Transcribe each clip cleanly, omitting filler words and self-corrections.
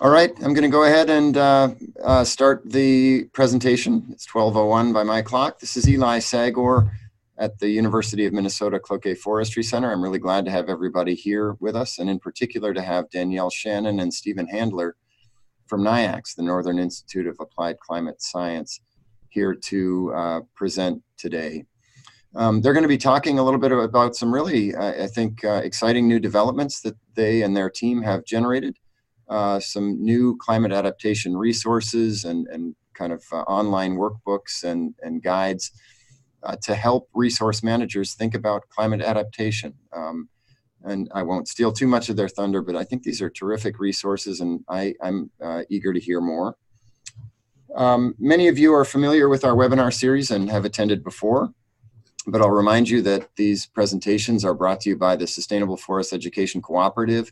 All right, I'm going to go ahead and start the presentation. It's 12:01 by my clock. This is Eli Sagor at the University of Minnesota Cloquet Forestry Center. I'm really glad to have everybody here with us, and in particular to have Danielle Shannon and Stephen Handler from NIACS, the Northern Institute of Applied Climate Science, here to present today. They're going to be talking a little bit about some really, I think, exciting new developments that they and their team have generated. Some new climate adaptation resources and kind of online workbooks and guides to help resource managers think about climate adaptation. And I won't steal too much of their thunder, but I think these are terrific resources, and I'm eager to hear more. Many of you are familiar with our webinar series and have attended before, but I'll remind you that these presentations are brought to you by the Sustainable Forest Education Cooperative,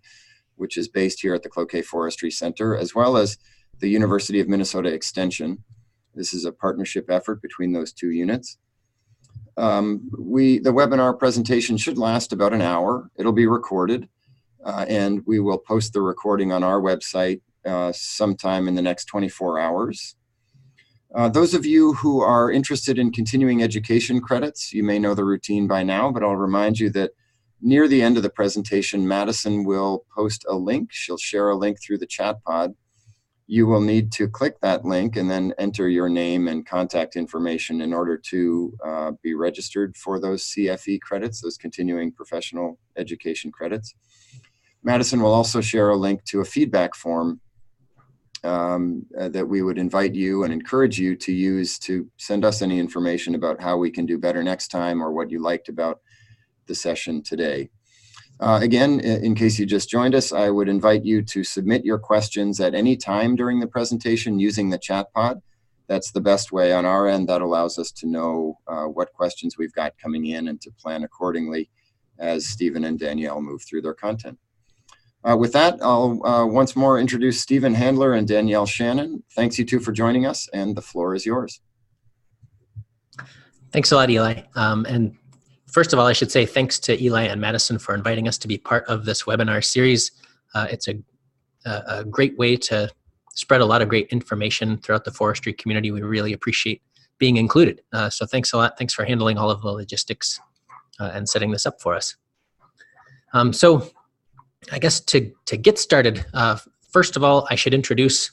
which is based here at the Cloquet Forestry Center, as well as the University of Minnesota Extension. This is a partnership effort between those two units. The webinar presentation should last about an hour. It'll be recorded, and we will post the recording on our website sometime in the next 24 hours. Those of you who are interested in continuing education credits, you may know the routine by now, but I'll remind you that near the end of the presentation, Madison will post a link. She'll share a link through the chat pod. You will need to click that link and then enter your name and contact information in order to be registered for those CFE credits, those continuing professional education credits. Madison will also share a link to a feedback form that we would invite you and encourage you to use to send us any information about how we can do better next time or what you liked about the session today. Again, in case you just joined us, I would invite you to submit your questions at any time during the presentation using the chat pod. That's the best way on our end. That allows us to know what questions we've got coming in and to plan accordingly as Stephen and Danielle move through their content. With that, I'll once more introduce Stephen Handler and Danielle Shannon. Thanks you two for joining us, and the floor is yours. Thanks a lot, Eli. And first of all, I should say thanks to Eli and Madison for inviting us to be part of this webinar series. It's a great way to spread a lot of great information throughout the forestry community. We really appreciate being included. So thanks a lot. Thanks for handling all of the logistics and setting this up for us. So I guess to get started, first of all, I should introduce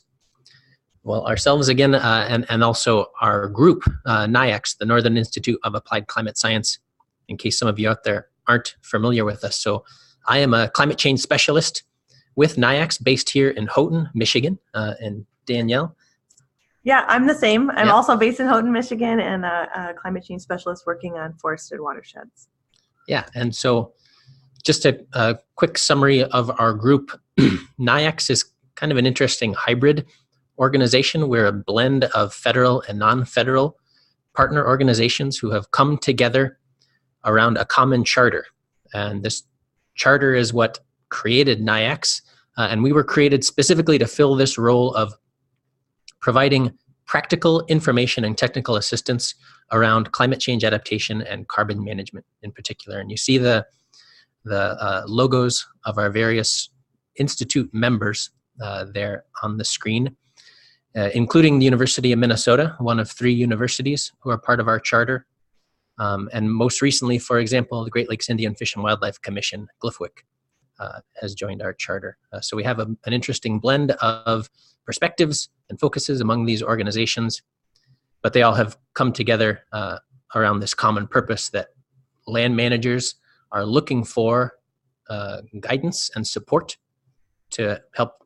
ourselves again, and also our group, NIACS, the Northern Institute of Applied Climate Science, in case some of you out there aren't familiar with us. So I am a climate change specialist with NIACS based here in Houghton, Michigan. And Danielle? Yeah, I'm the same. I'm also based in Houghton, Michigan, and a climate change specialist working on forested watersheds. Yeah, and so just a quick summary of our group. NIACS is kind of an interesting hybrid organization. We're a blend of federal and non-federal partner organizations who have come together around a common charter. And this charter is what created NIACS. And we were created specifically to fill this role of providing practical information and technical assistance around climate change adaptation and carbon management in particular. And you see the logos of our various institute members there on the screen, including the University of Minnesota, one of 3 universities who are part of our charter. And most recently, for example, the Great Lakes Indian Fish and Wildlife Commission, GLFWC, has joined our charter. So we have an interesting blend of perspectives and focuses among these organizations, but they all have come together around this common purpose that land managers are looking for guidance and support to help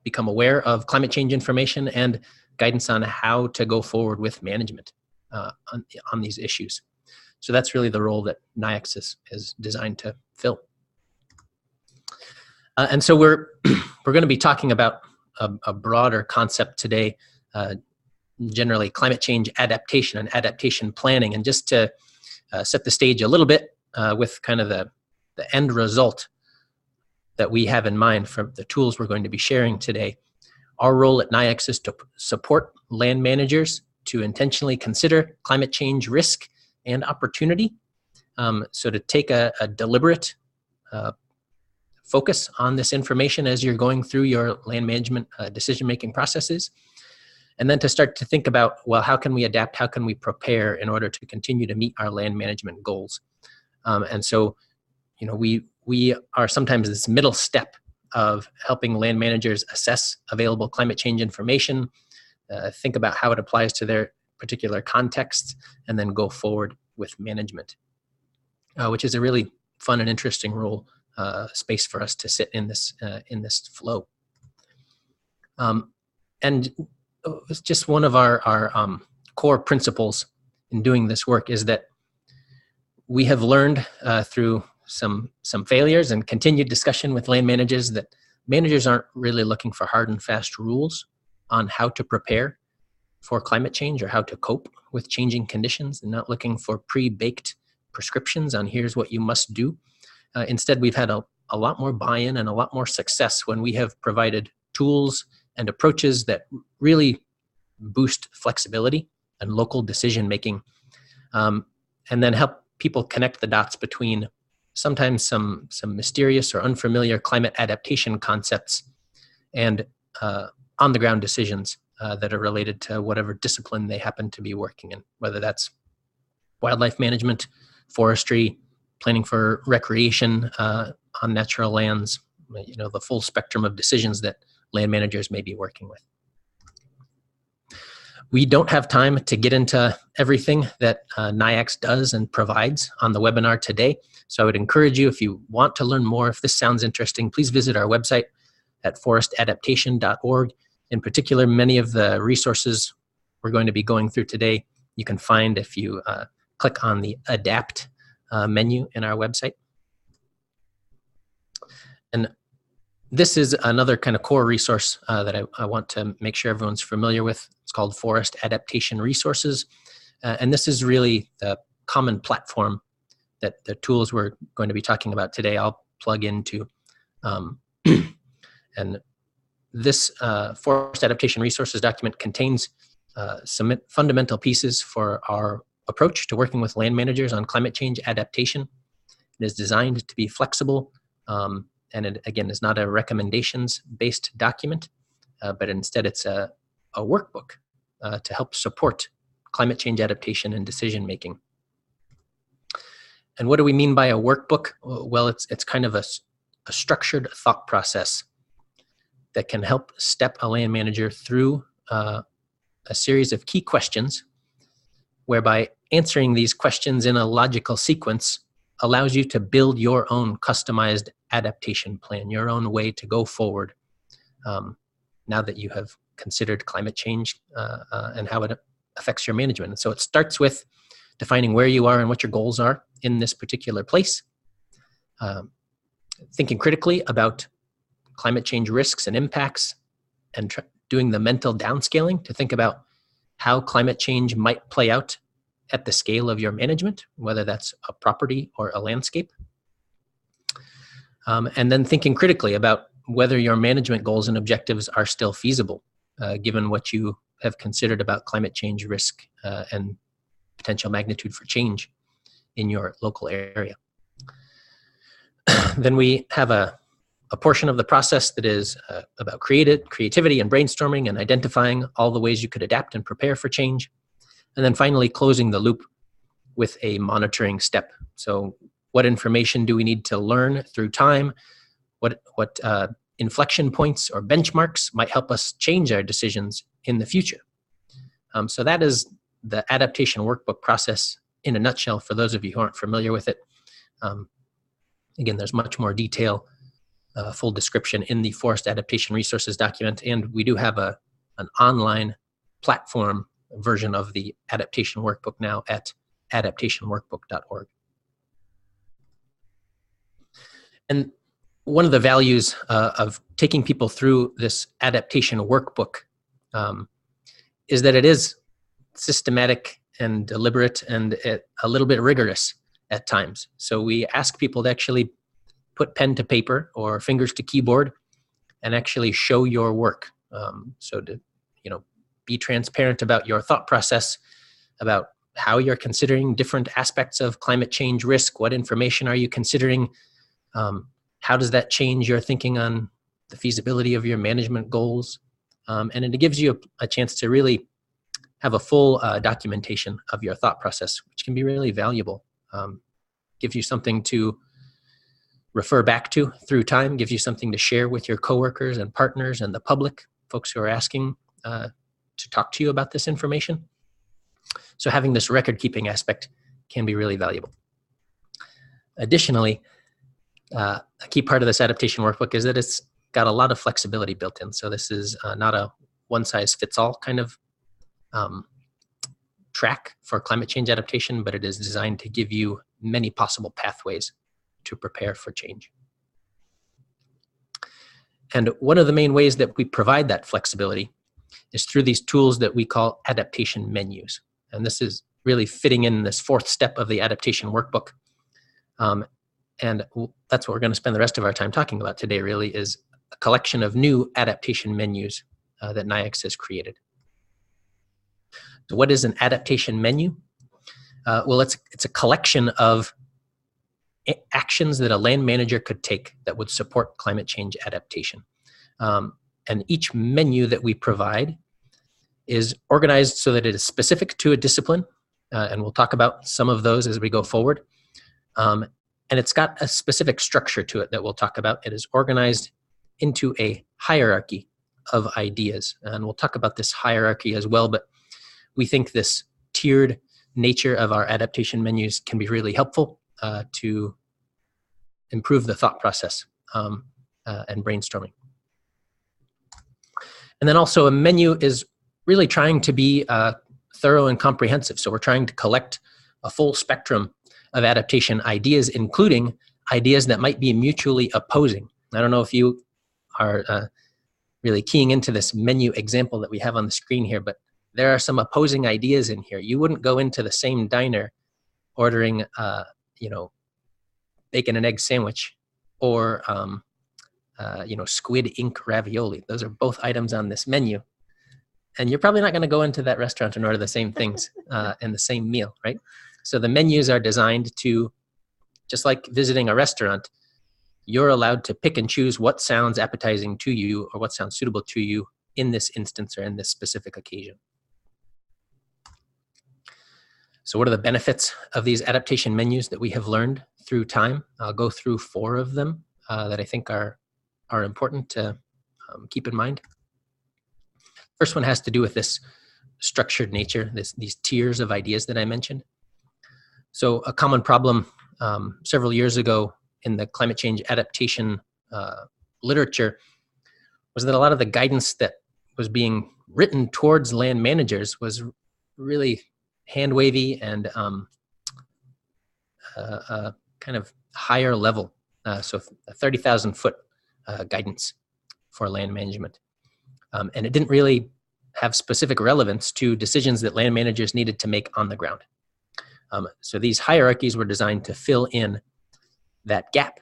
become aware of climate change information and guidance on how to go forward with management on these issues. So that's really the role that NIACS is designed to fill. And so we're going to be talking about a broader concept today, generally climate change adaptation and adaptation planning. And just to set the stage a little bit with kind of the end result that we have in mind from the tools we're going to be sharing today. Our role at NIACS is to support land managers to intentionally consider climate change risk and opportunity. So to take a deliberate, focus on this information as you're going through your land management decision-making processes. And then to start to think about, well, how can we adapt? How can we prepare in order to continue to meet our land management goals? And so, we are sometimes this middle step of helping land managers assess available climate change information, think about how it applies to their particular context, and then go forward with management, which is a really fun and interesting role space for us to sit in this flow. And just one of our core principles in doing this work is that we have learned through some failures and continued discussion with land managers that managers aren't really looking for hard and fast rules on how to prepare for climate change or how to cope with changing conditions, and not looking for pre-baked prescriptions on here's what you must do. Instead, we've had a lot more buy-in and a lot more success when we have provided tools and approaches that really boost flexibility and local decision-making, and then help people connect the dots between sometimes some mysterious or unfamiliar climate adaptation concepts and on-the-ground decisions that are related to whatever discipline they happen to be working in, whether that's wildlife management, forestry, planning for recreation on natural lands, the full spectrum of decisions that land managers may be working with. We don't have time to get into everything that NIACS does and provides on the webinar today, so I would encourage you, if you want to learn more, if this sounds interesting, please visit our website at forestadaptation.org. In particular, many of the resources we're going to be going through today, you can find if you click on the Adapt menu in our website. And this is another kind of core resource that I want to make sure everyone's familiar with. It's called Forest Adaptation Resources. And this is really the common platform that the tools we're going to be talking about today I'll plug into. And this Forest Adaptation Resources document contains some fundamental pieces for our approach to working with land managers on climate change adaptation. It is designed to be flexible, and it, again, is not a recommendations-based document, but instead it's a workbook to help support climate change adaptation and decision-making. And what do we mean by a workbook? Well, it's kind of a structured thought process that can help step a land manager through a series of key questions, whereby answering these questions in a logical sequence allows you to build your own customized adaptation plan, your own way to go forward now that you have considered climate change and how it affects your management. And so it starts with defining where you are and what your goals are in this particular place, thinking critically about climate change risks and impacts, and doing the mental downscaling to think about how climate change might play out at the scale of your management, whether that's a property or a landscape. And then thinking critically about whether your management goals and objectives are still feasible, given what you have considered about climate change risk and potential magnitude for change in your local area. Then we have a portion of the process that is about creativity and brainstorming and identifying all the ways you could adapt and prepare for change. And then finally closing the loop with a monitoring step. So what information do we need to learn through time? What inflection points or benchmarks might help us change our decisions in the future? So that is the adaptation workbook process in a nutshell for those of you who aren't familiar with it. Again, there's much more detail, full description in the Forest Adaptation Resources document, and we do have an online platform version of the Adaptation Workbook now at adaptationworkbook.org. And one of the values of taking people through this adaptation workbook is that it is systematic and deliberate and a little bit rigorous at times. So we ask people to actually put pen to paper or fingers to keyboard and actually show your work. So to be transparent about your thought process, about how you're considering different aspects of climate change risk, what information are you considering, how how does that change your thinking on the feasibility of your management goals? And it gives you a chance to really have a full documentation of your thought process, which can be really valuable. Gives you something to refer back to through time, gives you something to share with your coworkers and partners and the public, folks who are asking to talk to you about this information. So having this record-keeping aspect can be really valuable. Additionally, a key part of this adaptation workbook is that it's got a lot of flexibility built in. So this is not a one-size-fits-all kind of track for climate change adaptation, but it is designed to give you many possible pathways to prepare for change. And one of the main ways that we provide that flexibility is through these tools that we call adaptation menus. And this is really fitting in this fourth step of the adaptation workbook. And that's what we're going to spend the rest of our time talking about today, really, is a collection of new adaptation menus that NIACS has created. So what is an adaptation menu? Well, it's a collection of actions that a land manager could take that would support climate change adaptation. And each menu that we provide is organized so that it is specific to a discipline, and we'll talk about some of those as we go forward. And it's got a specific structure to it that we'll talk about. It is organized into a hierarchy of ideas, and we'll talk about this hierarchy as well, but we think this tiered nature of our adaptation menus can be really helpful to improve the thought process and brainstorming. And then also a menu is really trying to be thorough and comprehensive. So we're trying to collect a full spectrum of adaptation ideas, including ideas that might be mutually opposing. I don't know if you are really keying into this menu example that we have on the screen here, but there are some opposing ideas in here. You wouldn't go into the same diner ordering, bacon and egg sandwich or, squid ink ravioli. Those are both items on this menu. And you're probably not going to go into that restaurant and order the same things in the same meal, right? So the menus are designed to, just like visiting a restaurant, you're allowed to pick and choose what sounds appetizing to you or what sounds suitable to you in this instance or in this specific occasion. So what are the benefits of these adaptation menus that we have learned through time? I'll go through 4 of them that I think are important to keep in mind. First one has to do with this structured nature, these tiers of ideas that I mentioned. So a common problem several years ago in the climate change adaptation literature was that a lot of the guidance that was being written towards land managers was really hand-wavy and kind of higher level. So a 30,000-foot guidance for land management. And it didn't really have specific relevance to decisions that land managers needed to make on the ground. So these hierarchies were designed to fill in that gap.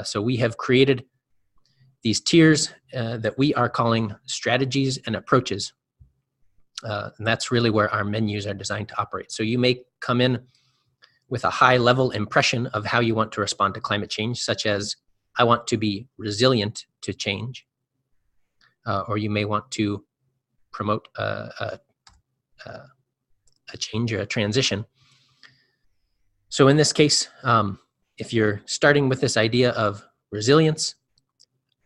So we have created these tiers that we are calling strategies and approaches. And that's really where our menus are designed to operate. So you may come in with a high level impression of how you want to respond to climate change, such as, I want to be resilient to change. Or you may want to promote a change or a transition. So in this case, if you're starting with this idea of resilience,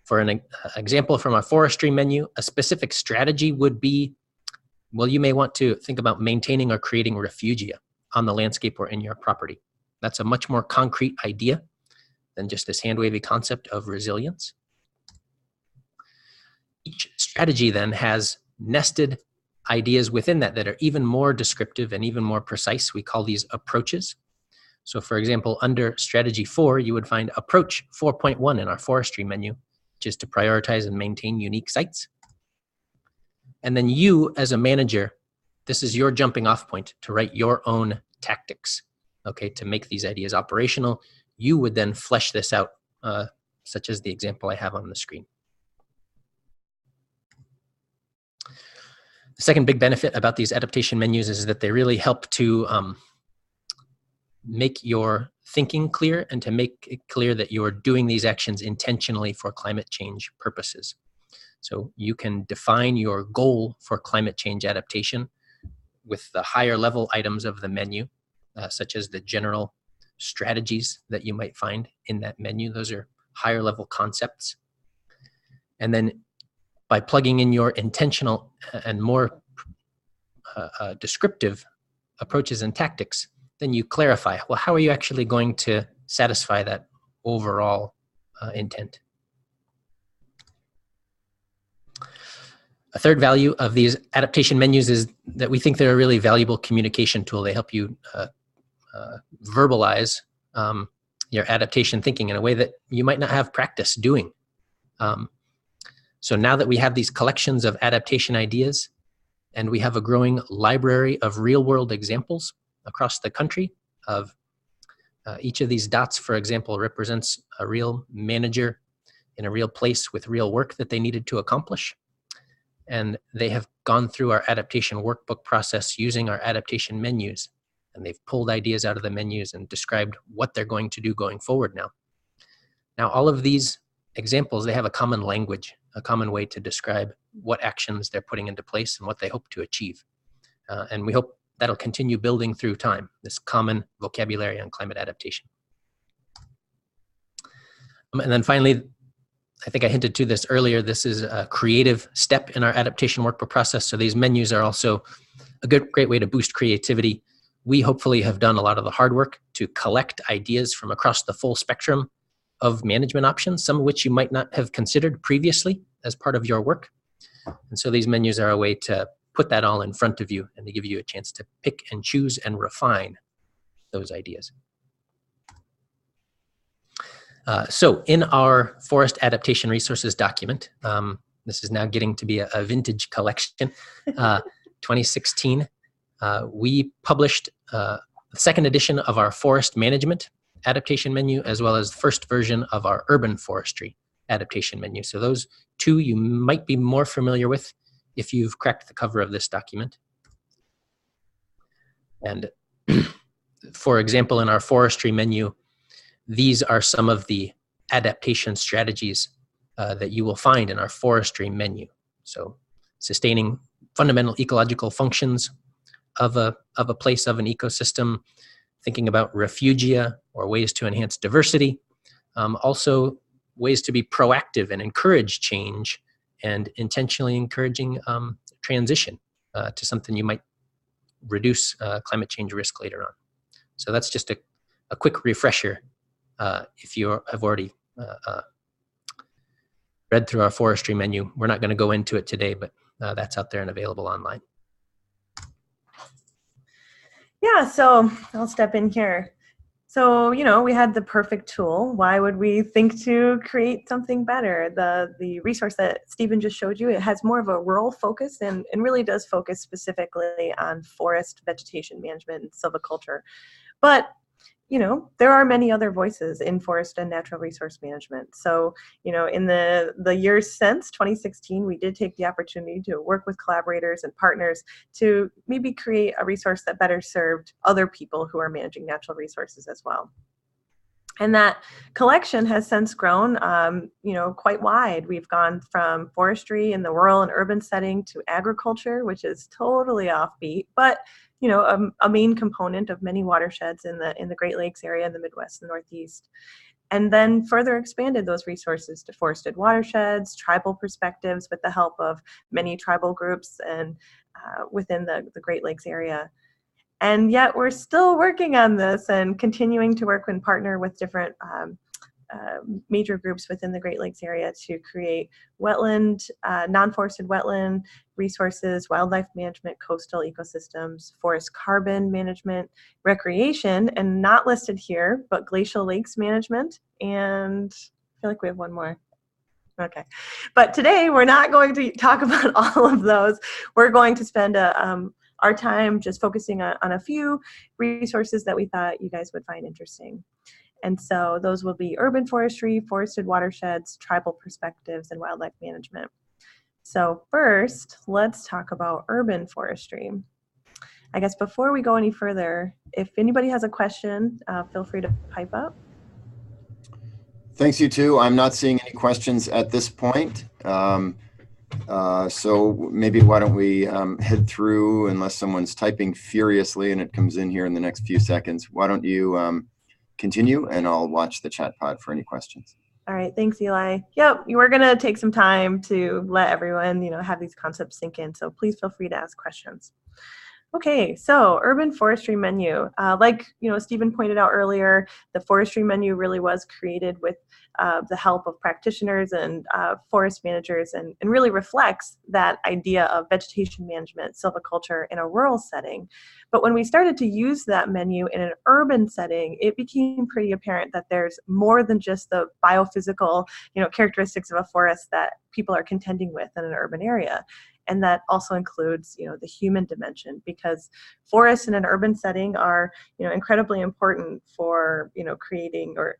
for an example from our forestry menu, a specific strategy would be, well, you may want to think about maintaining or creating refugia on the landscape or in your property. That's a much more concrete idea than just this hand-wavy concept of resilience. Each strategy then has nested ideas within that that are even more descriptive and even more precise. We call these approaches. So for example, under strategy 4, you would find approach 4.1 in our forestry menu, which is to prioritize and maintain unique sites. And then you, as a manager, this is your jumping off point to write your own tactics, okay, to make these ideas operational. You would then flesh this out, such as the example I have on the screen. The second big benefit about these adaptation menus is that they really help to make your thinking clear and to make it clear that you're doing these actions intentionally for climate change purposes. So you can define your goal for climate change adaptation with the higher level items of the menu, such as the general strategies that you might find in that menu. Those are higher level concepts. And then by plugging in your intentional and more descriptive approaches and tactics, then you clarify, well, how are you actually going to satisfy that overall intent? A third value of these adaptation menus is that we think they're a really valuable communication tool. They help you verbalize your adaptation thinking in a way that you might not have practice doing. So now that we have these collections of adaptation ideas, and we have a growing library of real-world examples across the country of each of these dots, for example, represents a real manager in a real place with real work that they needed to accomplish. And they have gone through our adaptation workbook process using our adaptation menus. And they've pulled ideas out of the menus and described what they're going to do going forward now. Now, all of these examples, they have a common language, a common way to describe what actions they're putting into place and what they hope to achieve. And we hope that'll continue building through time, this common vocabulary on climate adaptation. And then finally, I think I hinted to this earlier, this is a creative step in our adaptation workbook process. So these menus are also a great way to boost creativity. We hopefully have done a lot of the hard work to collect ideas from across the full spectrum of management options, some of which you might not have considered previously as part of your work. And so these menus are a way to put that all in front of you and to give you a chance to pick and choose and refine those ideas. So in our Forest Adaptation Resources document, this is now getting to be a vintage collection, 2016, we published the second edition of our forest management adaptation menu, as well as the first version of our urban forestry adaptation menu. So those two you might be more familiar with if you've cracked the cover of this document. And for example, in our forestry menu, these are some of the adaptation strategies that you will find in our forestry menu. So sustaining fundamental ecological functions of a place, of an ecosystem, thinking about refugia or ways to enhance diversity, also ways to be proactive and encourage change and intentionally encouraging transition to something you might reduce climate change risk later on. So that's just a quick refresher if you have already read through our forestry menu. We're not going to go into it today, but that's out there and available online. Yeah, so I'll step in here. So, you know, we had the perfect tool. Why would we think to create something better? The resource that Stephen just showed you, it has more of a rural focus and really does focus specifically on forest vegetation management and silviculture. But you know, there are many other voices in forest and natural resource management. So, you know, in the years since 2016, we did take the opportunity to work with collaborators and partners to maybe create a resource that better served other people who are managing natural resources as well. And that collection has since grown, you know, quite wide. We've gone from forestry in the rural and urban setting to agriculture, which is totally offbeat, but you know, a main component of many watersheds in the Great Lakes area, in the Midwest and Northeast. And then further expanded those resources to forested watersheds, tribal perspectives with the help of many tribal groups and within the Great Lakes area. And yet we're still working on this and continuing to work and partner with different major groups within the Great Lakes area to create wetland, non-forested wetland resources, wildlife management, coastal ecosystems, forest carbon management, recreation, and not listed here, but glacial lakes management. And I feel like we have one more. Okay. But today we're not going to talk about all of those. We're going to spend our time just focusing on a few resources that we thought you guys would find interesting. And so those will be urban forestry, forested watersheds, tribal perspectives, and wildlife management. So first, let's talk about urban forestry. I guess before we go any further, if anybody has a question, feel free to pipe up. Thanks, you two. I'm not seeing any questions at this point. So maybe why don't we head through, unless someone's typing furiously and it comes in here in the next few seconds. Why don't you continue, and I'll watch the chat pod for any questions. All right, thanks, Eli. Yep, we're gonna take some time to let everyone, have these concepts sink in. So please feel free to ask questions. Okay, so urban forestry menu. Like Stephen pointed out earlier, the forestry menu really was created with the help of practitioners and forest managers, and really reflects that idea of vegetation management, silviculture in a rural setting. But when we started to use that menu in an urban setting, it became pretty apparent that there's more than just the biophysical characteristics of a forest that people are contending with in an urban area. And that also includes, the human dimension, because forests in an urban setting are, incredibly important for, creating or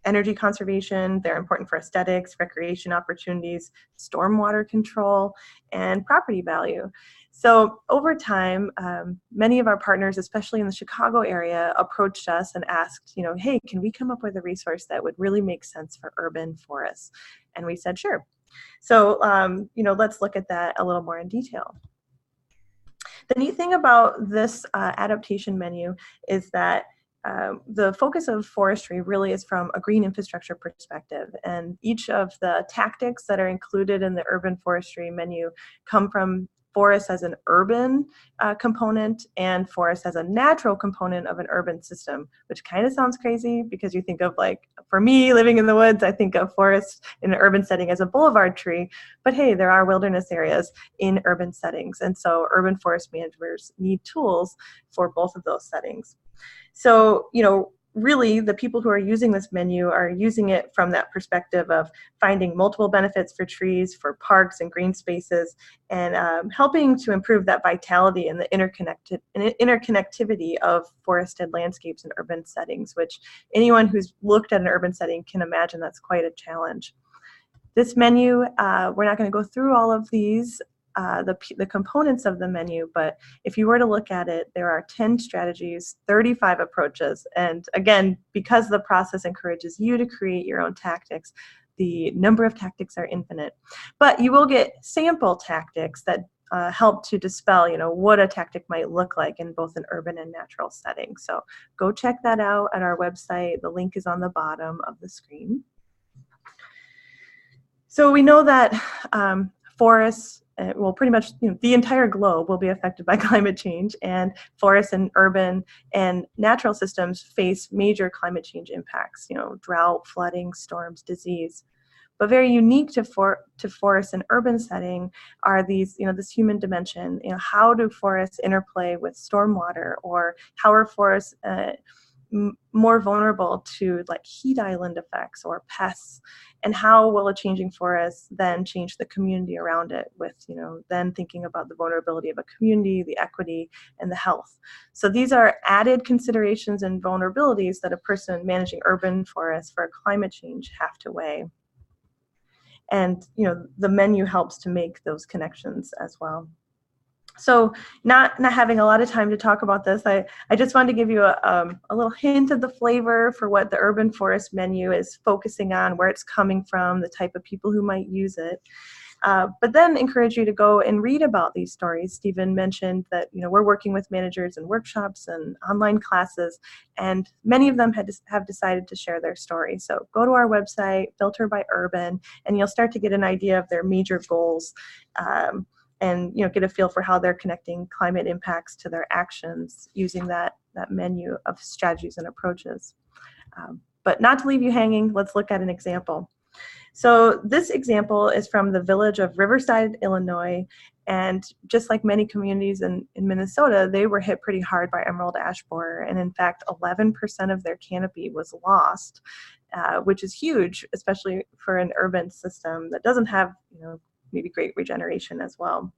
energy conservation. They're important for aesthetics, recreation opportunities, stormwater control, and property value. So over time, many of our partners, especially in the Chicago area, approached us and asked, hey, can we come up with a resource that would really make sense for urban forests? And we said, sure. So, let's look at that a little more in detail. The neat thing about this adaptation menu is that the focus of forestry really is from a green infrastructure perspective, and each of the tactics that are included in the urban forestry menu come from forest as an urban component and forest as a natural component of an urban system, which kind of sounds crazy because you think of, like, for me living in the woods, I think of forest in an urban setting as a boulevard tree, but hey, there are wilderness areas in urban settings. And so urban forest managers need tools for both of those settings. So, really the people who are using this menu are using it from that perspective of finding multiple benefits for trees, for parks and green spaces, and helping to improve that vitality and the interconnectivity of forested landscapes in urban settings, which anyone who's looked at an urban setting can imagine that's quite a challenge. This menu, we're not going to go through all of these, the components of the menu, but if you were to look at it, there are 10 strategies, 35 approaches, and again, because the process encourages you to create your own tactics, the number of tactics are infinite. But you will get sample tactics that help to dispel, what a tactic might look like in both an urban and natural setting. So go check that out at our website. The link is on the bottom of the screen. So we know that forests, well, pretty much the entire globe will be affected by climate change, and forests and urban and natural systems face major climate change impacts, drought, flooding, storms, disease. But very unique to forests and urban setting are these, this human dimension. How do forests interplay with stormwater, or how are forests more vulnerable to, like, heat island effects or pests, and how will a changing forest then change the community around it, with then thinking about the vulnerability of a community, the equity, and the health. So these are added considerations and vulnerabilities that a person managing urban forests for climate change have to weigh. And the menu helps to make those connections as well. So not having a lot of time to talk about this, I just wanted to give you a little hint of the flavor for what the urban forest menu is focusing on, where it's coming from, the type of people who might use it. But then encourage you to go and read about these stories. Stephen mentioned that we're working with managers in workshops and online classes, and many of them have decided to share their story. So go to our website, Filter by Urban, and you'll start to get an idea of their major goals. And get a feel for how they're connecting climate impacts to their actions using that menu of strategies and approaches. But not to leave you hanging, let's look at an example. So this example is from the village of Riverside, Illinois, and just like many communities in Minnesota, they were hit pretty hard by emerald ash borer, and in fact 11% of their canopy was lost, which is huge, especially for an urban system that doesn't have maybe great regeneration as well.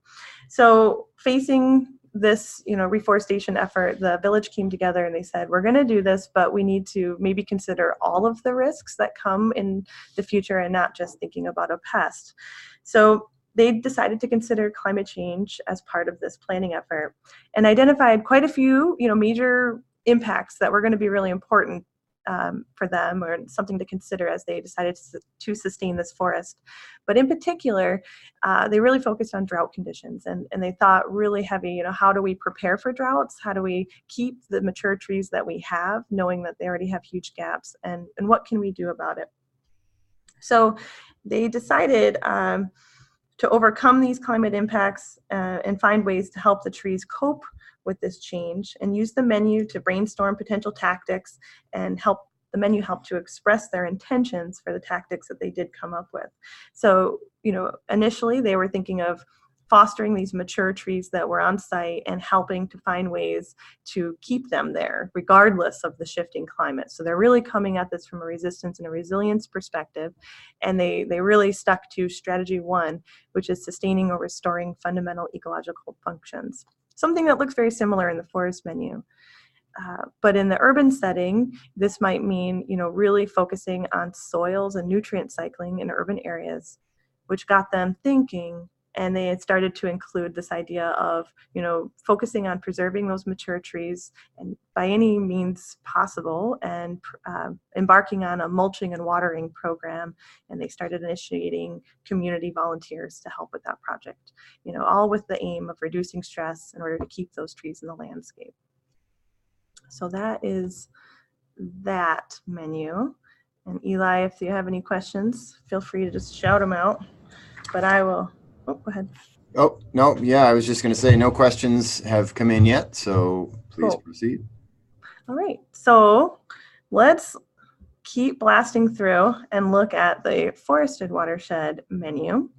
So facing this, reforestation effort, the village came together and they said, we're going to do this, but we need to maybe consider all of the risks that come in the future and not just thinking about a pest. So they decided to consider climate change as part of this planning effort and identified quite a few, major impacts that were going to be really important for them, or something to consider as they decided to sustain this forest. But in particular, they really focused on drought conditions, and they thought really heavy, how do we prepare for droughts? How do we keep the mature trees that we have, knowing that they already have huge gaps, and what can we do about it? So they decided to overcome these climate impacts and find ways to help the trees cope with this change, and use the menu to brainstorm potential tactics and help the menu help to express their intentions for the tactics that they did come up with. So, initially they were thinking of fostering these mature trees that were on site and helping to find ways to keep them there regardless of the shifting climate. So they're really coming at this from a resistance and a resilience perspective, and they really stuck to strategy 1, which is sustaining or restoring fundamental ecological functions. Something that looks very similar in the forest menu. But in the urban setting, this might mean, really focusing on soils and nutrient cycling in urban areas, which got them thinking, and they had started to include this idea of, focusing on preserving those mature trees and by any means possible, and embarking on a mulching and watering program. And they started initiating community volunteers to help with that project, all with the aim of reducing stress in order to keep those trees in the landscape. So that is that menu. And Eli, if you have any questions, feel free to just shout them out. But I will, go ahead. Oh, no, yeah, I was just going to say no questions have come in yet, so please proceed. All right, so let's keep blasting through and look at the forested watershed menu.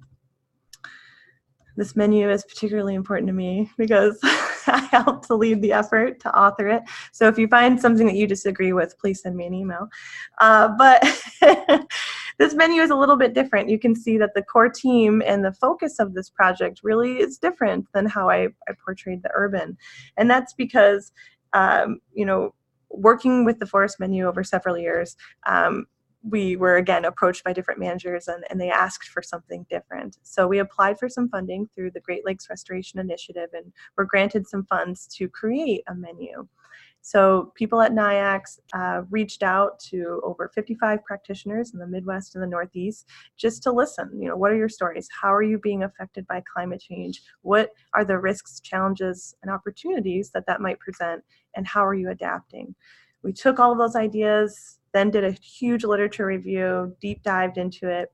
This menu is particularly important to me because I helped to lead the effort to author it. So if you find something that you disagree with, please send me an email. But this menu is a little bit different. You can see that the core team and the focus of this project really is different than how I portrayed the urban. And that's because, working with the forest menu over several years, we were again approached by different managers, and they asked for something different. So we applied for some funding through the Great Lakes Restoration Initiative and were granted some funds to create a menu. So people at NIACS reached out to over 55 practitioners in the Midwest and the Northeast just to listen. What are your stories? How are you being affected by climate change? What are the risks, challenges, and opportunities that might present? And how are you adapting? We took all of those ideas, then did a huge literature review, deep dived into it,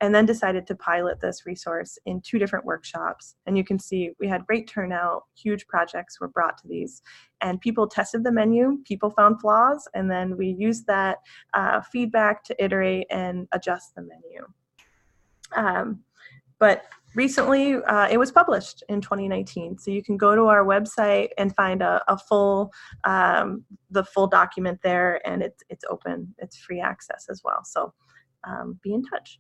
and then decided to pilot this resource in 2 different workshops. And you can see we had great turnout, huge projects were brought to these, and people tested the menu, people found flaws, and then we used that feedback to iterate and adjust the menu. But recently, it was published in 2019. So you can go to our website and find the full document there, and it's open, it's free access as well. So be in touch.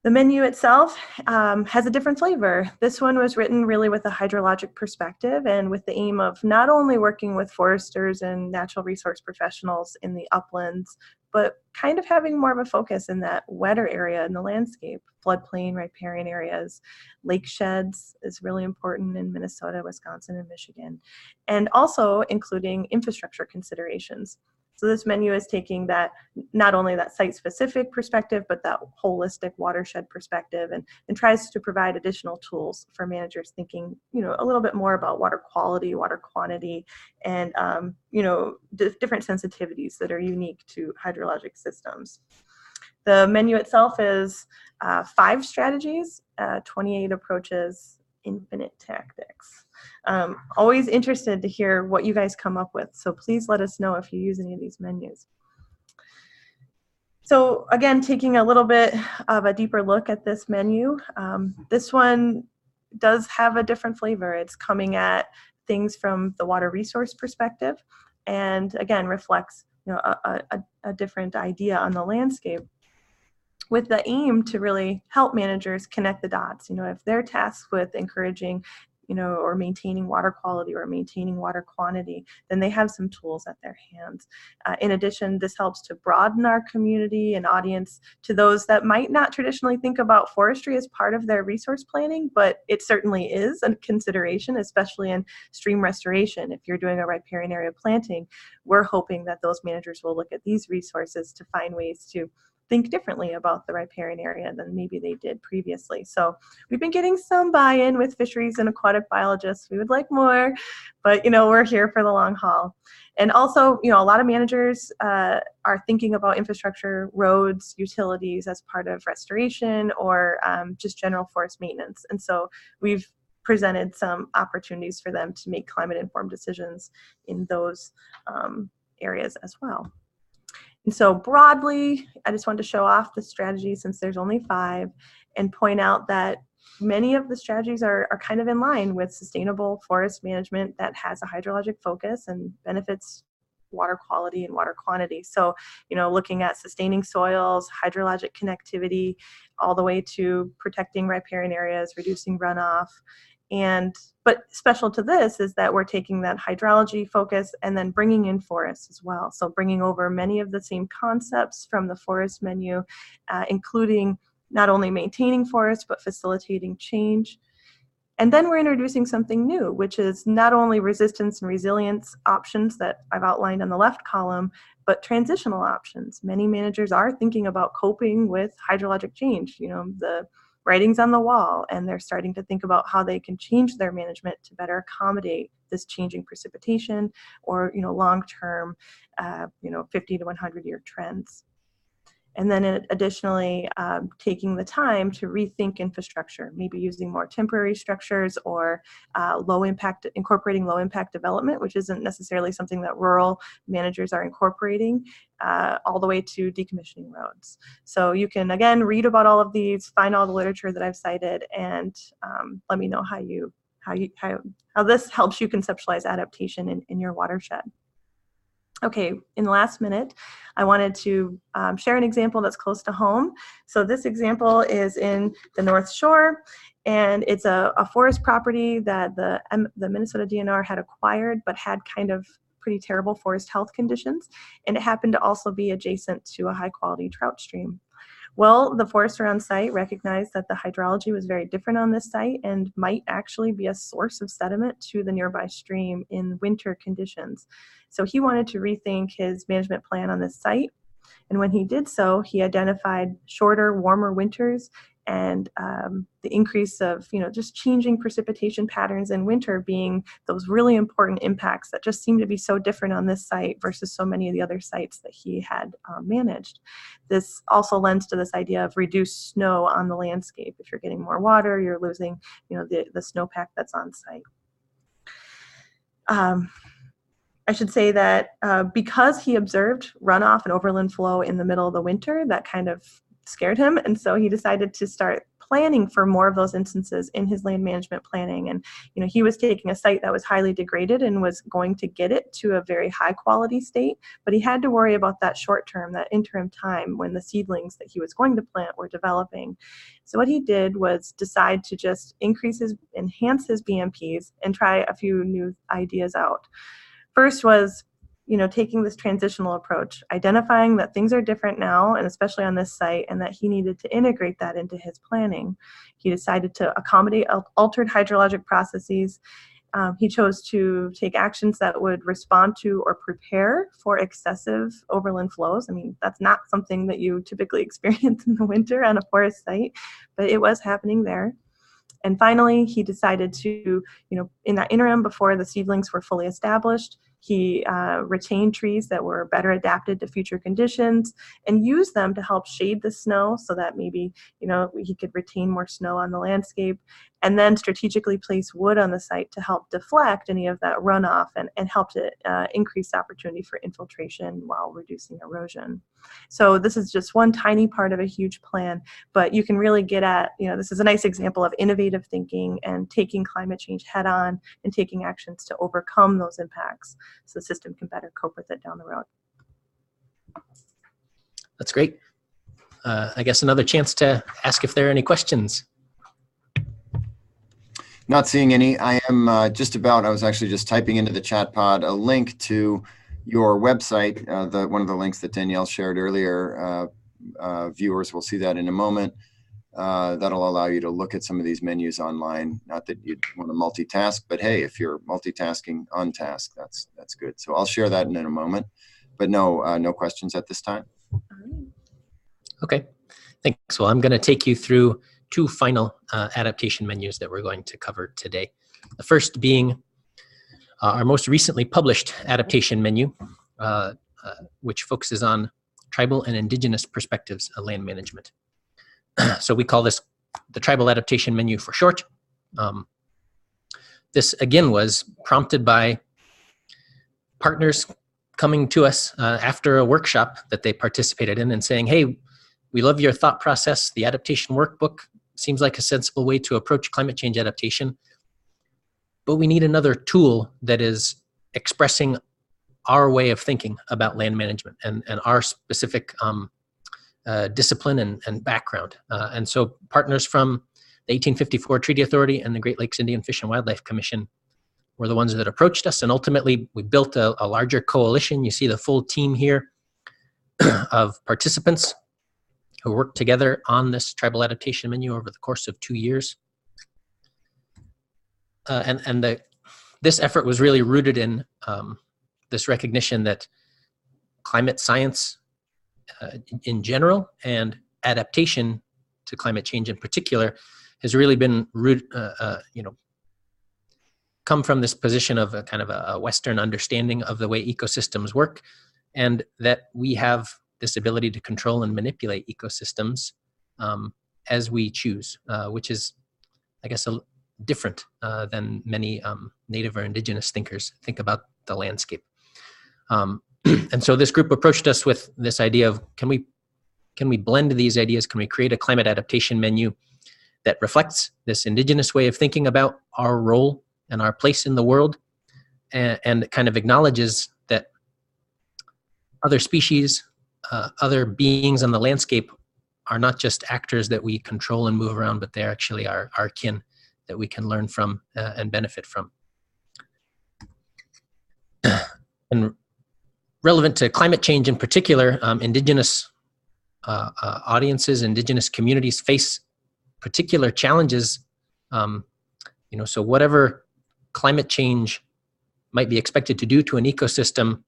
The menu itself has a different flavor. This one was written really with a hydrologic perspective and with the aim of not only working with foresters and natural resource professionals in the uplands, but kind of having more of a focus in that wetter area in the landscape, floodplain, riparian areas. Lake sheds is really important in Minnesota, Wisconsin, and Michigan, and also including infrastructure considerations. So this menu is taking that, not only that site-specific perspective, but that holistic watershed perspective, and tries to provide additional tools for managers thinking, a little bit more about water quality, water quantity, and, different sensitivities that are unique to hydrologic systems. The menu itself is 5 strategies, 28 approaches, infinite tactics. Always interested to hear what you guys come up with, so please let us know if you use any of these menus. So again, taking a little bit of a deeper look at this menu, this one does have a different flavor. It's coming at things from the water resource perspective, and again reflects a different idea on the landscape, with the aim to really help managers connect the dots. If they're tasked with encouraging or maintaining water quality or maintaining water quantity, then they have some tools at their hands. In addition, this helps to broaden our community and audience to those that might not traditionally think about forestry as part of their resource planning, but it certainly is a consideration, especially in stream restoration. If you're doing a riparian area planting, we're hoping that those managers will look at these resources to find ways to think differently about the riparian area than maybe they did previously. So we've been getting some buy-in with fisheries and aquatic biologists. We would like more, but we're here for the long haul. And also, a lot of managers are thinking about infrastructure, roads, utilities as part of restoration or just general forest maintenance. And so we've presented some opportunities for them to make climate-informed decisions in those areas as well. And so broadly, I just wanted to show off the strategy since there's only 5 and point out that many of the strategies are kind of in line with sustainable forest management that has a hydrologic focus and benefits water quality and water quantity. So, looking at sustaining soils, hydrologic connectivity, all the way to protecting riparian areas, reducing runoff. But special to this is that we're taking that hydrology focus and then bringing in forests as well. So bringing over many of the same concepts from the forest menu, including not only maintaining forests, but facilitating change. And then we're introducing something new, which is not only resistance and resilience options that I've outlined on the left column, but transitional options. Many managers are thinking about coping with hydrologic change, the writing's on the wall, and they're starting to think about how they can change their management to better accommodate this changing precipitation or, long-term, 50 to 100-year trends. And then additionally, taking the time to rethink infrastructure, maybe using more temporary structures or incorporating low impact development, which isn't necessarily something that rural managers are incorporating, all the way to decommissioning roads. So you can, again, read about all of these, find all the literature that I've cited, and let me know how this helps you conceptualize adaptation in your watershed. Okay, in the last minute, I wanted to share an example that's close to home. So this example is in the North Shore, and it's a forest property that the Minnesota DNR had acquired, but had kind of pretty terrible forest health conditions, and it happened to also be adjacent to a high-quality trout stream. Well, the forester on site recognized that the hydrology was very different on this site and might actually be a source of sediment to the nearby stream in winter conditions. So he wanted to rethink his management plan on this site. And when he did so, he identified shorter, warmer winters and the increase of, just changing precipitation patterns in winter being those really important impacts that just seem to be so different on this site versus so many of the other sites that he had managed. This also lends to this idea of reduced snow on the landscape. If you're getting more water, you're losing, the snowpack that's on site. I should say that because he observed runoff and overland flow in the middle of the winter, that kind of scared him, and so he decided to start planning for more of those instances in his land management planning. And he was taking a site that was highly degraded and was going to get it to a very high quality state, but he had to worry about that short term, that interim time when the seedlings that he was going to plant were developing. So what he did was decide to just enhance his BMPs and try a few new ideas out. First was taking this transitional approach, identifying that things are different now, and especially on this site, and that he needed to integrate that into his planning. He decided to accommodate altered hydrologic processes. He chose to take actions that would respond to or prepare for excessive overland flows. I mean, that's not something that you typically experience in the winter on a forest site, but it was happening there. And finally, he decided to, in that interim before the seedlings were fully established, he retained trees that were better adapted to future conditions and used them to help shade the snow so that maybe, he could retain more snow on the landscape, and then strategically place wood on the site to help deflect any of that runoff and help to increase opportunity for infiltration while reducing erosion. So this is just one tiny part of a huge plan, but you can really get at, this is a nice example of innovative thinking and taking climate change head on and taking actions to overcome those impacts so the system can better cope with it down the road. That's great. I guess another chance to ask if there are any questions. Not seeing any. I am I was actually just typing into the chat pod a link to your website, one of the links that Danielle shared earlier. Viewers will see that in a moment. That'll allow you to look at some of these menus online. Not that you'd want to multitask, but hey, if you're multitasking on task, that's good. So I'll share that in a moment, but no questions at this time. Okay, thanks. Well, I'm going to take you through two final adaptation menus that we're going to cover today. The first being our most recently published adaptation menu, which focuses on tribal and indigenous perspectives of land management. So we call this the Tribal Adaptation Menu for short. This, again, was prompted by partners coming to us after a workshop that they participated in and saying, hey, we love your thought process. The Adaptation Workbook seems like a sensible way to approach climate change adaptation, but we need another tool that is expressing our way of thinking about land management and our specific discipline and background. And so partners from the 1854 Treaty Authority and the Great Lakes Indian Fish and Wildlife Commission were the ones that approached us, and ultimately we built a larger coalition. You see the full team here of participants who worked together on this tribal adaptation menu over the course of 2 years. This effort was really rooted in this recognition that climate science in general and adaptation to climate change in particular has really been come from this position of a kind of a Western understanding of the way ecosystems work, and that we have this ability to control and manipulate ecosystems as we choose, which is, I guess, different than many native or indigenous thinkers think about the landscape. And so this group approached us with this idea of, can we blend these ideas? Can we create a climate adaptation menu that reflects this indigenous way of thinking about our role and our place in the world, and kind of acknowledges that other species, other beings on the landscape are not just actors that we control and move around, but they're actually our kin that we can learn from and benefit from. And relevant to climate change in particular, indigenous audiences, indigenous communities face particular challenges. So whatever climate change might be expected to do to an ecosystem,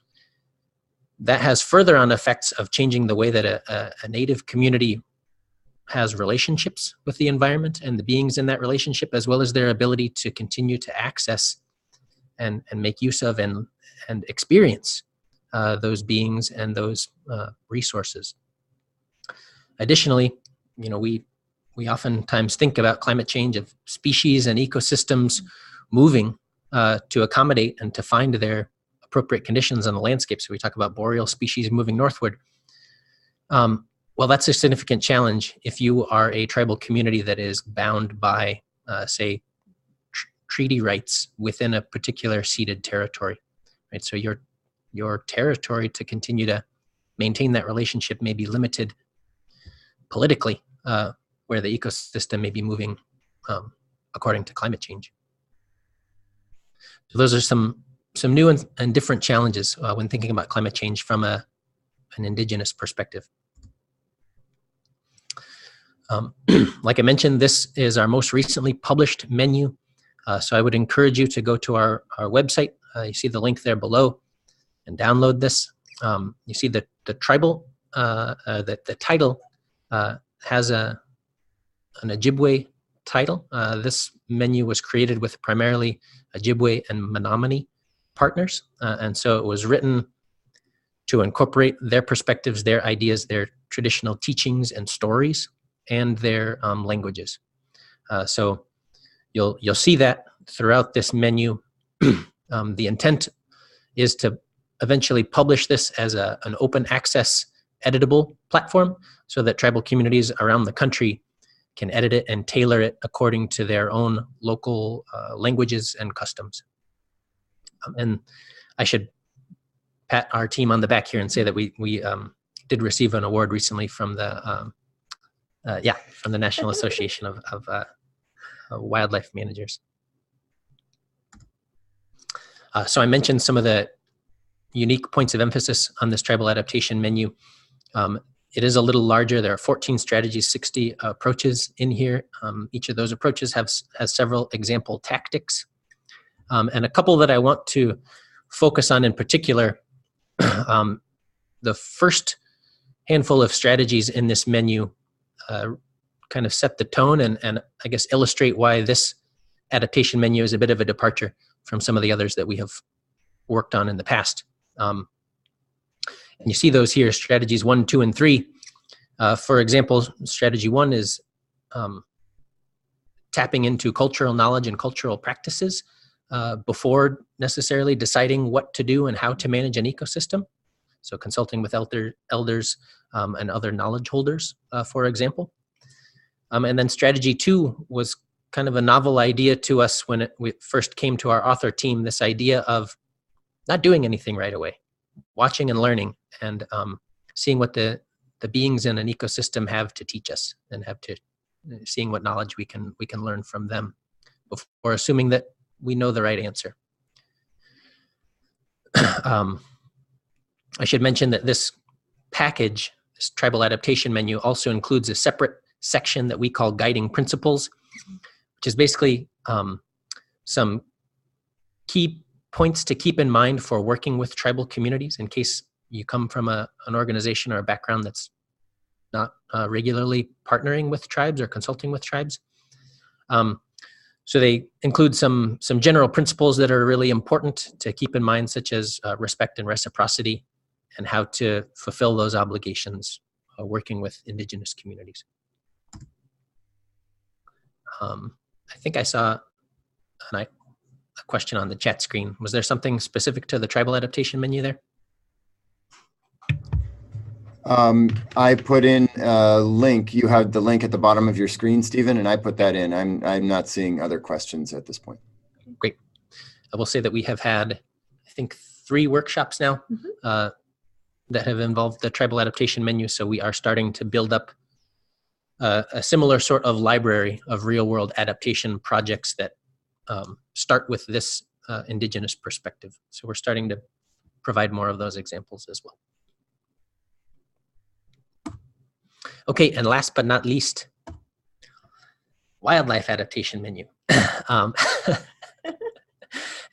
that has further on effects of changing the way that a native community has relationships with the environment and the beings in that relationship, as well as their ability to continue to access and make use of and experience those beings and those resources. Additionally, we oftentimes think about climate change of species and ecosystems moving to accommodate and to find their appropriate conditions on the landscape. So we talk about boreal species moving northward. Well, that's a significant challenge if you are a tribal community that is bound by, say, treaty rights within a particular ceded territory, right? So your territory to continue to maintain that relationship may be limited politically, where the ecosystem may be moving according to climate change. So those are some new and different challenges when thinking about climate change from an indigenous perspective. Like I mentioned, this is our most recently published menu. So I would encourage you to go to our website. You see the link there below and download this. You see the tribal, the title has an Ojibwe title. This menu was created with primarily Ojibwe and Menominee partners. And so it was written to incorporate their perspectives, their ideas, their traditional teachings and stories, and their languages. So you'll see that throughout this menu. The intent is to eventually publish this as an open access editable platform so that tribal communities around the country can edit it and tailor it according to their own local languages and customs. And I should pat our team on the back here and say that we did receive an award recently from the National Association of Wildlife Managers. So I mentioned some of the unique points of emphasis on this tribal adaptation menu. It is a little larger. There are 14 strategies, 60 approaches in here. Each of those approaches has several example tactics. And a couple that I want to focus on in particular. The first handful of strategies in this menu kind of set the tone and I guess illustrate why this adaptation menu is a bit of a departure from some of the others that we have worked on in the past. And you see those here, strategies 1, 2, and 3. For example, strategy 1 is tapping into cultural knowledge and cultural practices before necessarily deciding what to do and how to manage an ecosystem. So consulting with elders and other knowledge holders, for example. And then strategy 2 was kind of a novel idea to us when we first came to our author team, this idea of not doing anything right away, watching and learning and seeing what the beings in an ecosystem have to teach us and seeing what knowledge we can learn from them before assuming that we know the right answer. I should mention that this package, this tribal adaptation menu, also includes a separate section that we call guiding principles, which is basically some key points to keep in mind for working with tribal communities in case you come from an organization or a background that's not regularly partnering with tribes or consulting with tribes. So they include some general principles that are really important to keep in mind, such as respect and reciprocity, and how to fulfill those obligations working with indigenous communities. I think I saw a question on the chat screen. Was there something specific to the tribal adaptation menu there? I put in a link. You have the link at the bottom of your screen, Stephen, and I put that in. I'm not seeing other questions at this point. Great. I will say that we have had, I think, 3 workshops now that have involved the tribal adaptation menu. So we are starting to build up a similar sort of library of real-world adaptation projects that start with this indigenous perspective. So we're starting to provide more of those examples as well. Okay, and last but not least, wildlife adaptation menu.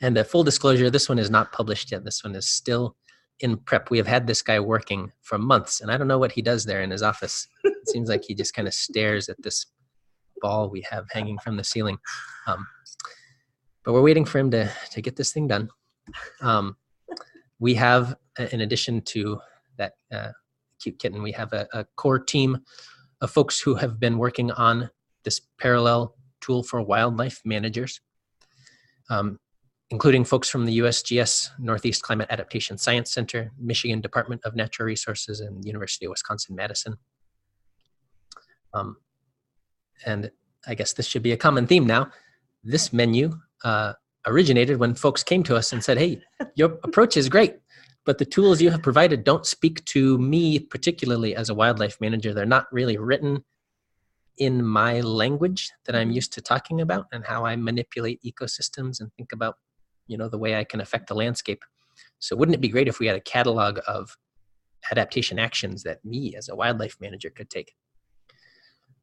And full disclosure, this one is not published yet. This one is still in prep. We have had this guy working for months, and I don't know what he does there in his office. It seems like he just kind of stares at this ball we have hanging from the ceiling. But we're waiting for him to get this thing done. We have, in addition to that cute kitten, we have a core team of folks who have been working on this parallel tool for wildlife managers, including folks from the USGS Northeast Climate Adaptation Science Center, Michigan Department of Natural Resources, and University of Wisconsin-Madison. And I guess this should be a common theme now. This menu originated when folks came to us and said, hey, your approach is great, but the tools you have provided don't speak to me particularly as a wildlife manager. They're not really written in my language that I'm used to talking about and how I manipulate ecosystems and think about, the way I can affect the landscape. So wouldn't it be great if we had a catalog of adaptation actions that me as a wildlife manager could take?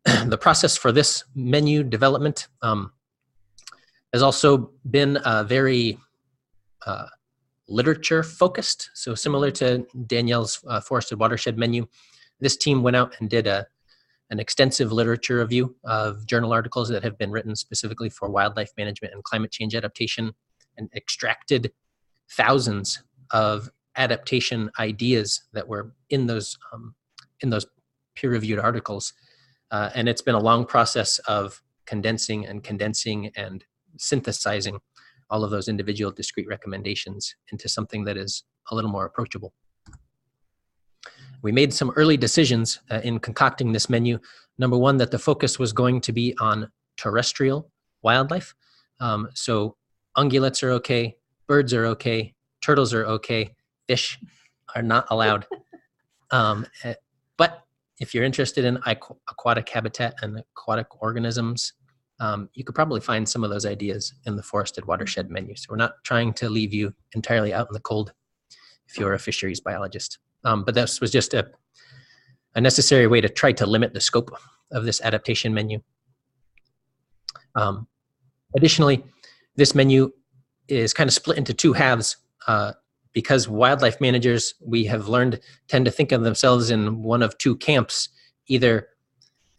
The process for this menu development has also been very literature focused. So similar to Danielle's forested watershed menu, this team went out and did an extensive literature review of journal articles that have been written specifically for wildlife management and climate change adaptation, and extracted thousands of adaptation ideas that were in those peer-reviewed articles. And it's been a long process of condensing and synthesizing all of those individual discrete recommendations into something that is a little more approachable. We made some early decisions in concocting this menu. Number one, that the focus was going to be on terrestrial wildlife. So ungulates are okay, birds are okay, turtles are okay, fish are not allowed. But if you're interested in aquatic habitat and aquatic organisms, you could probably find some of those ideas in the forested watershed menu. So we're not trying to leave you entirely out in the cold if you're a fisheries biologist. But this was just a necessary way to try to limit the scope of this adaptation menu. Additionally, this menu is kind of split into two halves because wildlife managers, we have learned, tend to think of themselves in one of two camps. Either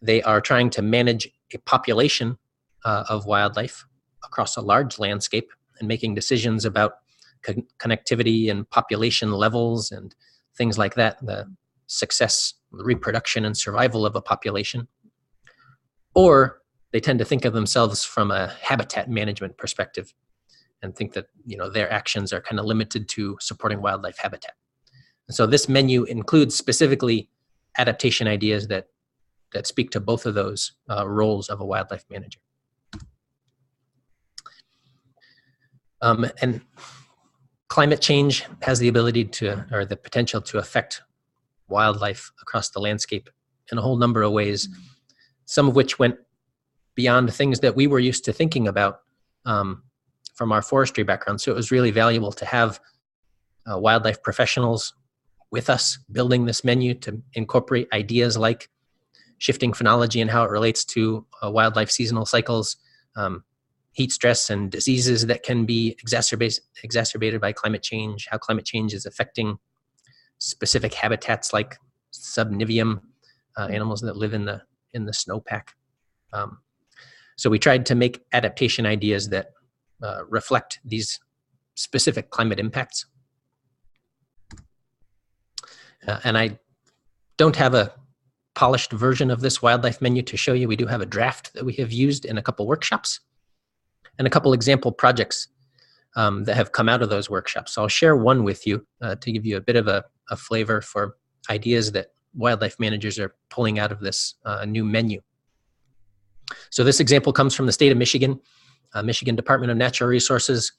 they are trying to manage a population of wildlife across a large landscape and making decisions about connectivity and population levels and things like that, the success, reproduction, and survival of a population. Or they tend to think of themselves from a habitat management perspective and think that, you know, their actions are kind of limited to supporting wildlife habitat. And so this menu includes specifically adaptation ideas that speak to both of those roles of a wildlife manager. And climate change has the ability to, or the potential to affect wildlife across the landscape in a whole number of ways, some of which went beyond things that we were used to thinking about from our forestry background. So it was really valuable to have wildlife professionals with us building this menu to incorporate ideas like shifting phenology and how it relates to wildlife seasonal cycles, heat stress and diseases that can be exacerbated by climate change, how climate change is affecting specific habitats like subniveum, animals that live in the snowpack. So we tried to make adaptation ideas that reflect these specific climate impacts. And I don't have a polished version of this wildlife menu to show you. We do have a draft that we have used in a couple workshops and a couple example projects that have come out of those workshops. So I'll share one with you to give you a bit of a flavor for ideas that wildlife managers are pulling out of this new menu. So this example comes from the state of Michigan, Michigan Department of Natural Resources.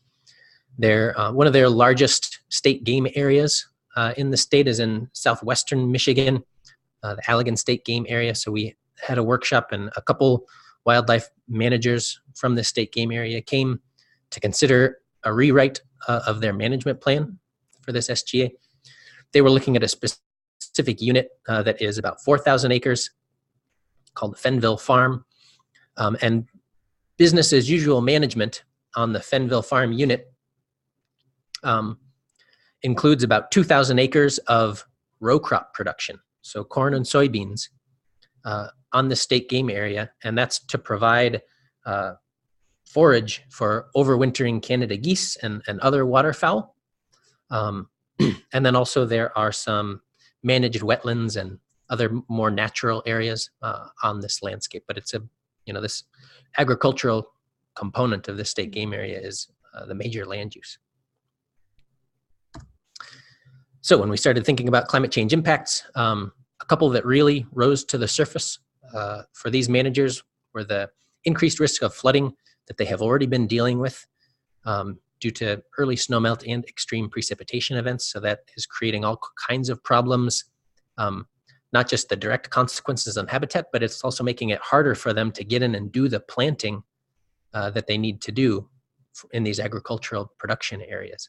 One of their largest state game areas in the state is in southwestern Michigan, the Allegan State Game Area. So we had a workshop and a couple wildlife managers from the state game area came to consider a rewrite of their management plan for this SGA. They were looking at a specific unit that is about 4,000 acres called the Fenville Farm. And business as usual management on the Fenville Farm unit includes about 2,000 acres of row crop production, so corn and soybeans on the state game area, and that's to provide forage for overwintering Canada geese and other waterfowl. And then also there are some managed wetlands and other more natural areas on this landscape, but it's this agricultural component of the state game area is the major land use. So when we started thinking about climate change impacts, a couple that really rose to the surface for these managers were the increased risk of flooding that they have already been dealing with due to early snowmelt and extreme precipitation events. So that is creating all kinds of problems, not just the direct consequences on habitat, but it's also making it harder for them to get in and do the planting that they need to do in these agricultural production areas.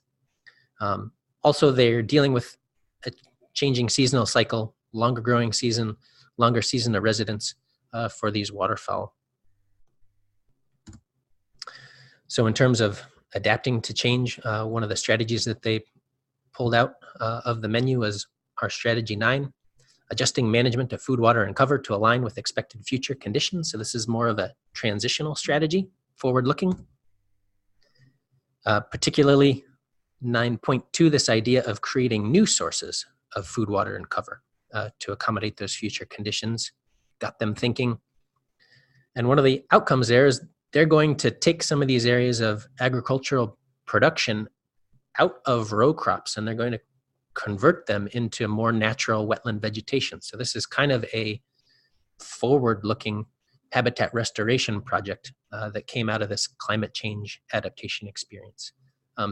Also, they're dealing with a changing seasonal cycle, longer growing season, longer season of residence for these waterfowl. So in terms of adapting to change, one of the strategies that they pulled out of the menu was our strategy 9, adjusting management of food, water, and cover to align with expected future conditions. So this is more of a transitional strategy, forward-looking. Particularly 9.2, this idea of creating new sources of food, water, and cover to accommodate those future conditions, got them thinking. And one of the outcomes there is they're going to take some of these areas of agricultural production out of row crops, and they're going to convert them into more natural wetland vegetation. So this is kind of a forward-looking habitat restoration project that came out of this climate change adaptation experience.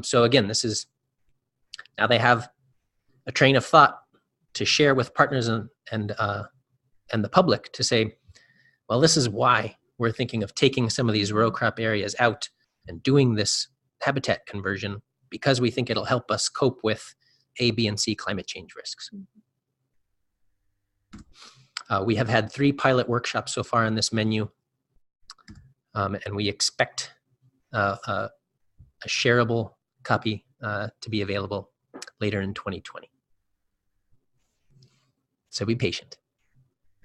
So again, this is, now they have a train of thought to share with partners and the public to say, well, this is why we're thinking of taking some of these row crop areas out and doing this habitat conversion because we think it'll help us cope with A, B, and C climate change risks. We have had 3 pilot workshops so far in this menu, and we expect a shareable copy to be available later in 2020. So be patient.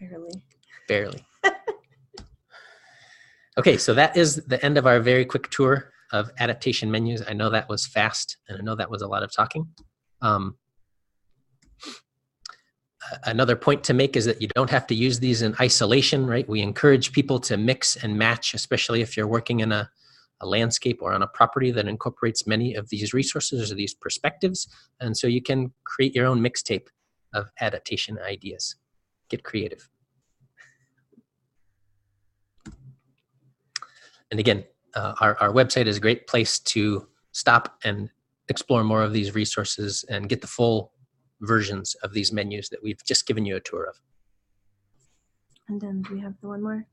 Barely. Barely. Okay, so that is the end of our very quick tour of adaptation menus. I know that was fast, and I know that was a lot of talking. Another point to make is that you don't have to use these in isolation, right? We encourage people to mix and match, especially if you're working in a landscape or on a property that incorporates many of these resources or these perspectives. And so you can create your own mixtape of adaptation ideas. Get creative. And again, our website is a great place to stop and explore more of these resources and get the full versions of these menus that we've just given you a tour of. And then do we have the one more?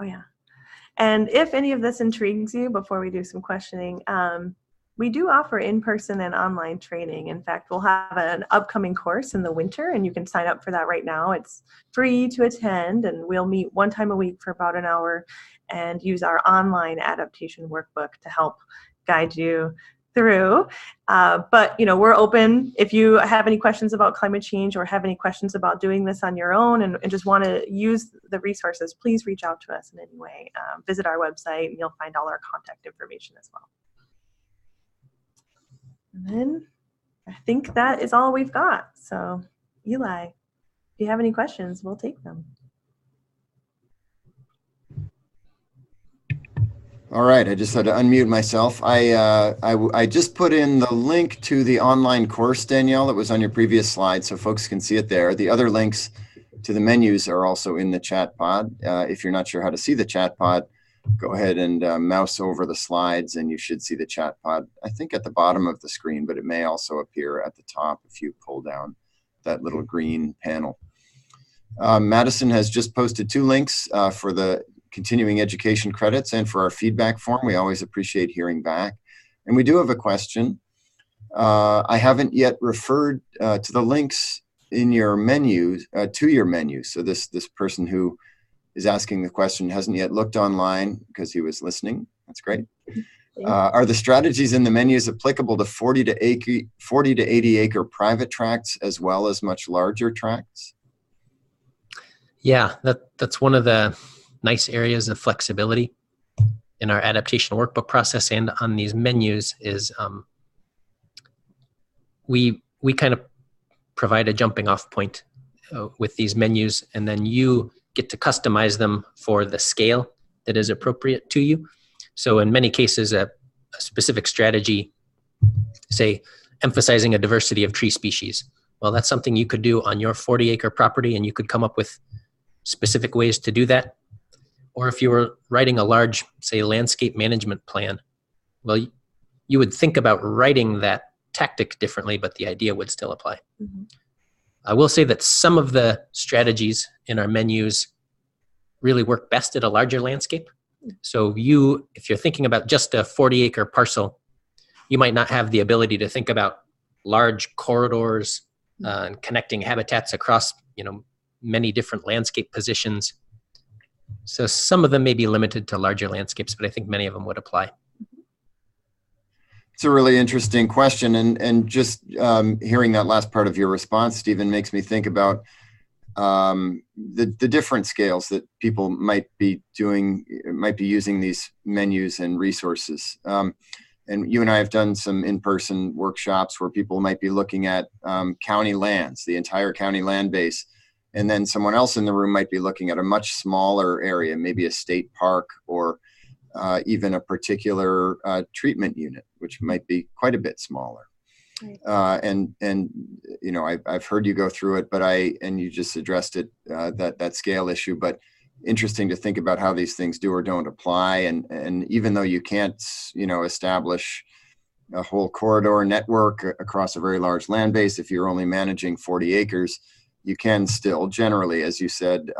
Oh yeah. And if any of this intrigues you, before we do some questioning, we do offer in-person and online training. In fact, we'll have an upcoming course in the winter, and you can sign up for that right now. It's free to attend, and we'll meet 1 time a week for about an hour and use our online adaptation workbook to help guide you through. But we're open. If you have any questions about climate change or have any questions about doing this on your own and just want to use the resources, please reach out to us in any way. Visit our website and you'll find all our contact information as well. And then I think that is all we've got. So Eli, if you have any questions, we'll take them. All right, I just had to unmute myself. I just put in the link to the online course, Danielle, that was on your previous slide, so folks can see it there. The other links to the menus are also in the chat pod. If you're not sure how to see the chat pod, go ahead and mouse over the slides and you should see the chat pod, I think at the bottom of the screen, but it may also appear at the top if you pull down that little green panel. Madison has just posted 2 links for the continuing education credits and for our feedback form. We always appreciate hearing back. And we do have a question. I haven't yet referred to the links in your menus, to your menu. So this person who is asking the question hasn't yet looked online because he was listening. That's great. Are the strategies in the menus applicable to 40 to 80 acre private tracts as well as much larger tracts? Yeah, that's one of the nice areas of flexibility in our adaptation workbook process and on these menus is we kind of provide a jumping off point with these menus, and then you get to customize them for the scale that is appropriate to you. So in many cases, a specific strategy, say emphasizing a diversity of tree species, well, that's something you could do on your 40-acre property, and you could come up with specific ways to do that. Or if you were writing a large, say, landscape management plan, well, you would think about writing that tactic differently, but the idea would still apply. Mm-hmm. I will say that some of the strategies in our menus really work best at a larger landscape. So if you're thinking about just a 40-acre parcel, you might not have the ability to think about large corridors and connecting habitats across, many different landscape positions. So some of them may be limited to larger landscapes, but I think many of them would apply. It's a really interesting question. And just hearing that last part of your response, Stephen, makes me think about the different scales that people might be using these menus and resources. And you and I have done some in-person workshops where people might be looking at county lands, the entire county land base. And then someone else in the room might be looking at a much smaller area, maybe a state park or even a particular treatment unit, which might be quite a bit smaller. Right. And I've heard you go through it, and you just addressed it, that scale issue, but interesting to think about how these things do or don't apply. And even though you can't, establish a whole corridor network across a very large land base, if you're only managing 40 acres, you can still generally, as you said,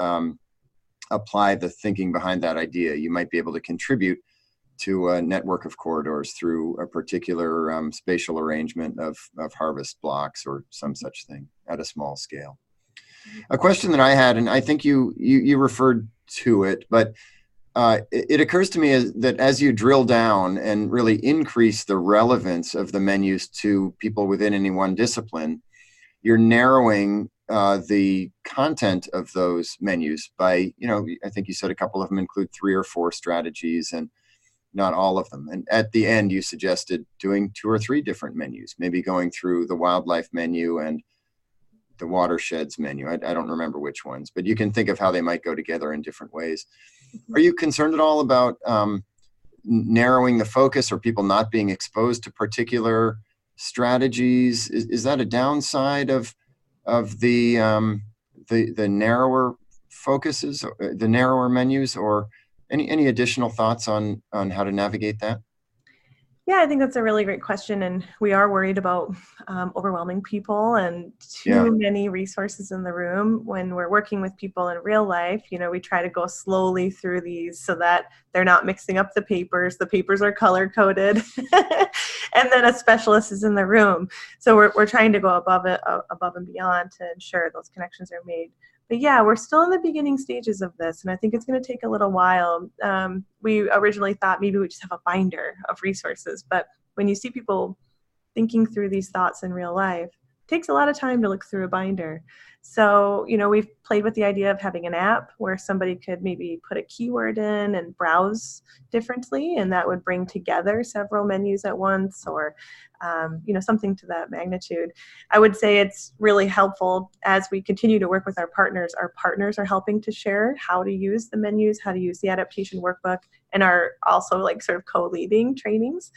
apply the thinking behind that idea. You might be able to contribute to a network of corridors through a particular spatial arrangement of harvest blocks or some such thing at a small scale. A question that I had, and I think you referred to it, but it occurs to me that as you drill down and really increase the relevance of the menus to people within any one discipline, you're narrowing the content of those menus by, I think you said a couple of them include 3 or 4 strategies and not all of them. And at the end, you suggested doing 2 or 3 different menus, maybe going through the wildlife menu and the watersheds menu. I don't remember which ones, but you can think of how they might go together in different ways. Are you concerned at all about narrowing the focus or people not being exposed to particular strategies? Is that a downside of the narrower focuses, the narrower menus, or any additional thoughts on how to navigate that? Yeah, I think that's a really great question, and we are worried about overwhelming people and too many resources in the room. When we're working with people in real life, we try to go slowly through these so that they're not mixing up the papers. The papers are color coded, and then a specialist is in the room. So we're trying to go above and beyond to ensure those connections are made. But yeah, we're still in the beginning stages of this, and I think it's going to take a little while. We originally thought maybe we just have a binder of resources, but when you see people thinking through these thoughts in real life, it takes a lot of time to look through a binder. So, we've played with the idea of having an app where somebody could maybe put a keyword in and browse differently, and that would bring together several menus at once, or something to that magnitude. I would say it's really helpful as we continue to work with our partners. Our partners are helping to share how to use the menus, how to use the adaptation workbook, and are also sort of co-leading trainings.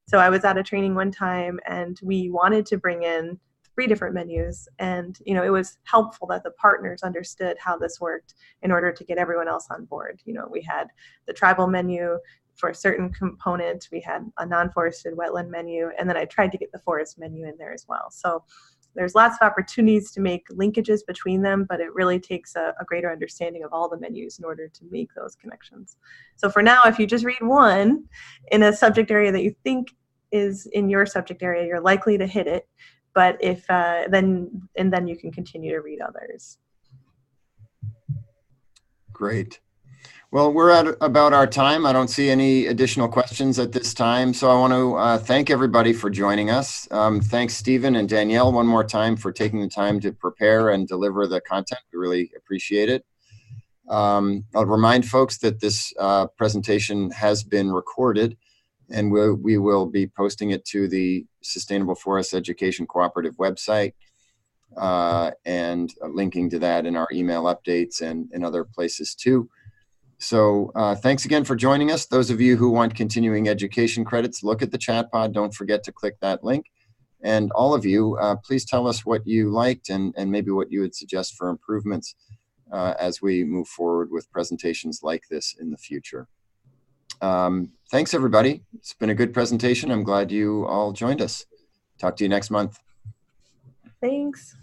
So I was at a training one time and we wanted to bring in 3 different menus, and it was helpful that the partners understood how this worked in order to get everyone else on board. We had the tribal menu for a certain component, we had a non-forested wetland menu, and then I tried to get the forest menu in there as well. So there's lots of opportunities to make linkages between them, but it really takes a greater understanding of all the menus in order to make those connections. So for now, if you just read one in a subject area that you think is in your subject area, you're likely to hit it. But if then you can continue to read others. Great. Well, we're at about our time. I don't see any additional questions at this time. So I want to thank everybody for joining us. Thanks, Stephen and Danielle, one more time for taking the time to prepare and deliver the content. We really appreciate it. I'll remind folks that this presentation has been recorded, and we will be posting it to the Sustainable Forest Education Cooperative website and linking to that in our email updates and in other places too. So thanks again for joining us. Those of you who want continuing education credits, look at the chat pod. Don't forget to click that link. And all of you, please tell us what you liked and maybe what you would suggest for improvements as we move forward with presentations like this in the future. Thanks, everybody. It's been a good presentation. I'm glad you all joined us. Talk to you next month. Thanks.